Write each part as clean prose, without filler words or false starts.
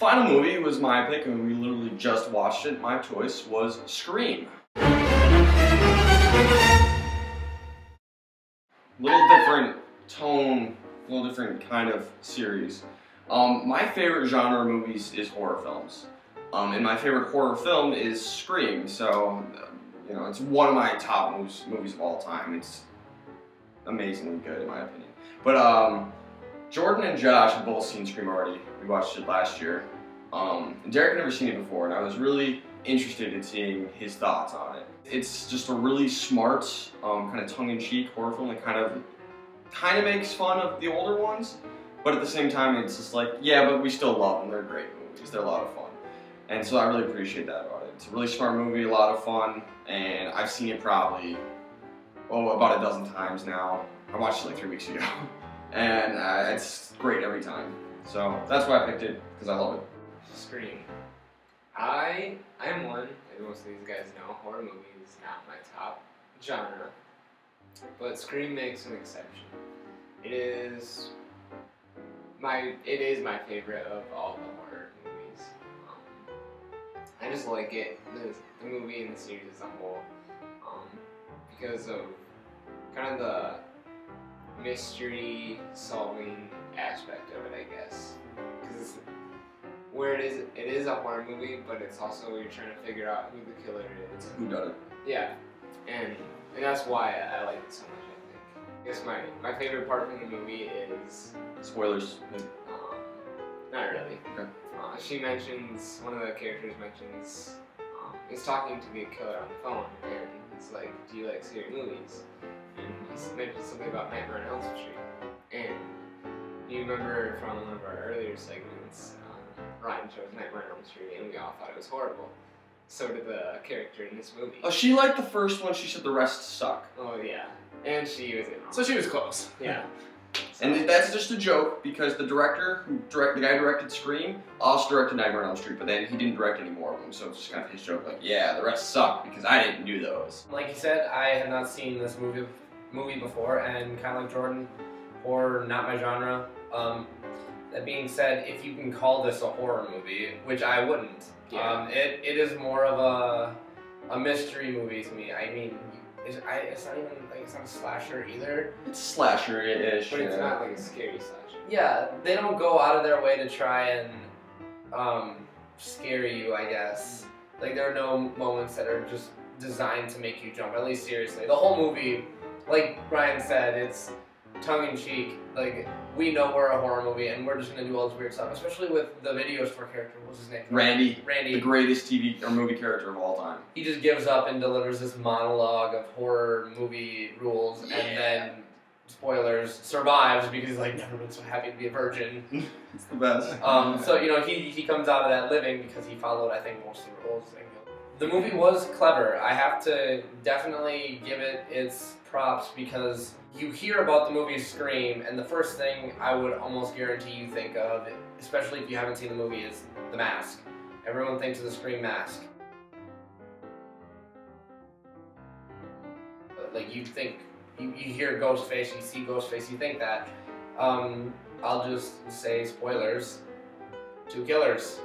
Final movie was my pick, and we literally just watched it. My choice was Scream. Little different tone, a little different kind of series. My favorite genre of movies is horror films. And my favorite horror film is Scream, so, you know, it's one of my top movies of all time. It's amazingly good, in my opinion. But, Jordan and Josh have both seen Scream already. We watched it last year. And Derek had never seen it before, and I was really interested in seeing his thoughts on it. It's just a really smart, kind of tongue-in-cheek horror film that kind of makes fun of the older ones, but at the same time, it's just like, yeah, but we still love them. They're great movies. They're a lot of fun. And so I really appreciate that about it. It's a really smart movie, a lot of fun, and I've seen it probably, about a dozen times now. I watched it like 3 weeks ago, and it's great every time. So that's why I picked it, because I love it. Scream. I am one, as most of these guys know, horror movie is not my top genre, but Scream makes an exception. It is my favorite of all the horror movies. I just like it, the movie and the series as a whole, because of kind of the mystery solving aspect of it, I guess. Because where it is a horror movie, but it's also you're trying to figure out who the killer is. Who done it? Yeah, and that's why I like it so much, I think. I guess my favorite part from the movie is... Spoilers. Not really. Okay. One of the characters mentions, he's talking to the killer on the phone, and he's like, do you like scary movies? And he mentions something about Nightmare on Elm Street. And you remember from one of our earlier segments, Ryan chose Nightmare on Elm Street, and we all thought it was horrible. So did the character in this movie. Oh, she liked the first one. She said the rest suck. Oh yeah, and she was in. So she was close. Yeah. So. And that's just a joke because the director, the guy who directed Scream, also directed Nightmare on Elm Street, but then he didn't direct any more of them, so it's just kind of his joke, like, yeah, the rest suck because I didn't do those. Like you said, I have not seen this movie before, and kind of like Jordan, horror not my genre. That being said, if you can call this a horror movie, which I wouldn't, yeah. It is more of a mystery movie to me. I mean, it's not even like it's not a slasher either. It's slasher-ish, but it's not like a scary slasher. Yeah, they don't go out of their way to try and scare you, I guess. Like there are no moments that are just designed to make you jump. At least seriously, the whole movie, like Ryan said, it's tongue-in-cheek. Like we know we're a horror movie and we're just gonna do all this weird stuff, especially with the video store character. What's his name? Randy, the greatest TV or movie character of all time. He just gives up and delivers this monologue of horror movie rules, and then spoilers, survives because he's like never been so happy to be a virgin. It's the best. So you know he comes out of that living because he followed I think most of the rules. The movie was clever. I have to definitely give it its props because you hear about the movie Scream, and the first thing I would almost guarantee you think of, especially if you haven't seen the movie, is the mask. Everyone thinks of the Scream mask. But, like you think, you hear Ghostface, you see Ghostface, you think that. I'll just say spoilers. 2 killers.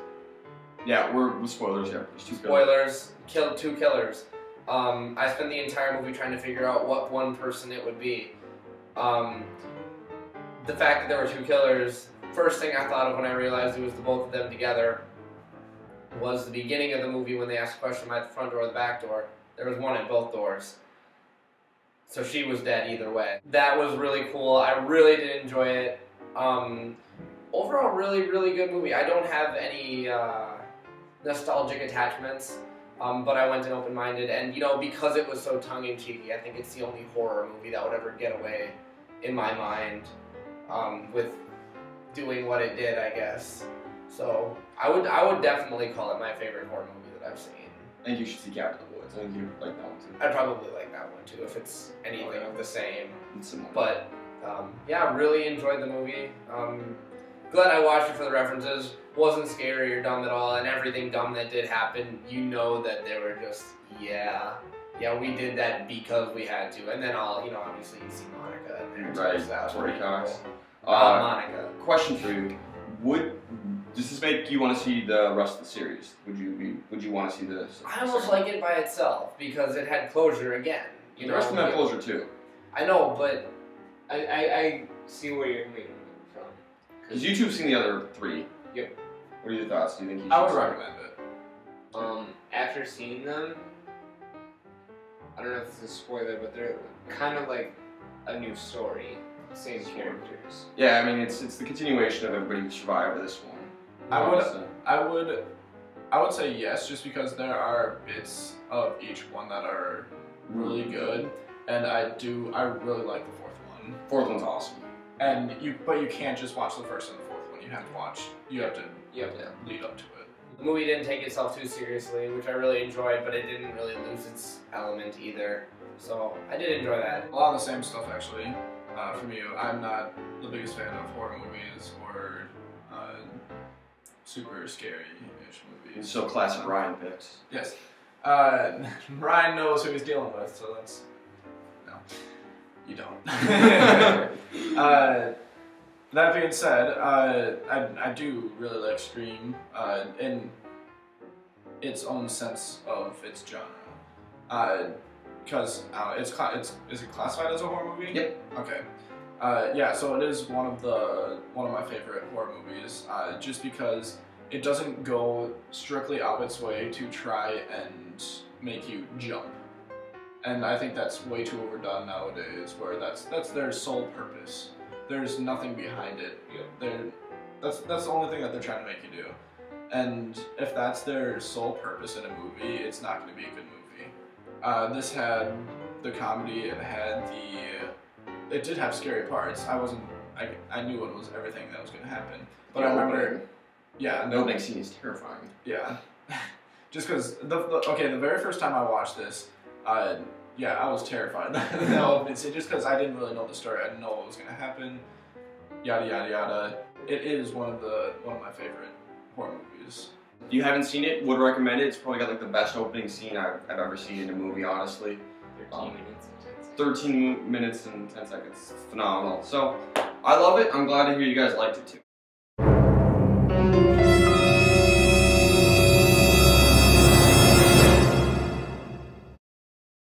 Yeah, we're with spoilers, yeah. Spoilers, killed 2 killers. I spent the entire movie trying to figure out what one person it would be. The fact that there were 2 killers, first thing I thought of when I realized it was the both of them together was the beginning of the movie when they asked a question about the front door or the back door. There was one at both doors. So she was dead either way. That was really cool. I really did enjoy it. Overall, really, really good movie. I don't have any nostalgic attachments. But I went in open-minded, and you know, because it was so tongue-in-cheeky, I think it's the only horror movie that would ever get away, in my mind, with doing what it did, I guess. So I would definitely call it my favorite horror movie that I've seen. And you should see Cabin in the Woods. I think you like that one too. I'd probably like that one too if it's anything of the same. It's similar. But yeah, really enjoyed the movie. Glad I watched it for the references. Wasn't scary or dumb at all, and everything dumb that did happen, you know that they were just, yeah, we did that because we had to. And then obviously you see Monica in there. Right, So that was Tori pretty Cox. cool. Monica. Question for you. Does this make you want to see the rest of the series? Would you want to see this? I almost like it by itself because it had closure again. The rest of them have closure too. I know, but I see where you're coming from. Because YouTube's seen the other 3. Yep. What are your thoughts? Do you think you should? I would see recommend it. After seeing them, I don't know if it's a spoiler, but they're kind of like a new story, same characters. Yeah, I mean it's the continuation of everybody who survived this one. I would say yes, just because there are bits of each one that are really good, and I really like the 4th one. 4th one's awesome. And but you can't just watch the 1st and the 4th one. You have to lead up to it. the movie didn't take itself too seriously, which I really enjoyed, but it didn't really lose its element either. So I did enjoy that. A lot of the same stuff actually. From you, I'm not the biggest fan of horror movies or super scary-ish movies. So classic Ryan picks. Yes. Ryan knows who he's dealing with, so that's... No. You don't. That being said, I do really like Scream in its own sense of its genre. Because is it classified as a horror movie? Yep. Okay. Yeah, so it is one of my favorite horror movies, just because it doesn't go strictly out its way to try and make you jump. And I think that's way too overdone nowadays, where that's their sole purpose. There's nothing behind it. That's the only thing that they're trying to make you do. And if that's their sole purpose in a movie, it's not going to be a good movie. This had the comedy, it did have scary parts. I knew it was everything that was going to happen. But I remember, the opening scene is terrifying. Yeah. Just because, the very first time I watched this, I was terrified. Just because I didn't really know the story. I didn't know what was going to happen. Yada, yada, yada. It is one of my favorite horror movies. If you haven't seen it, would recommend it. It's probably got like the best opening scene I've ever seen in a movie, honestly. 13 minutes and 10 seconds. Phenomenal. So, I love it. I'm glad to hear you guys liked it too.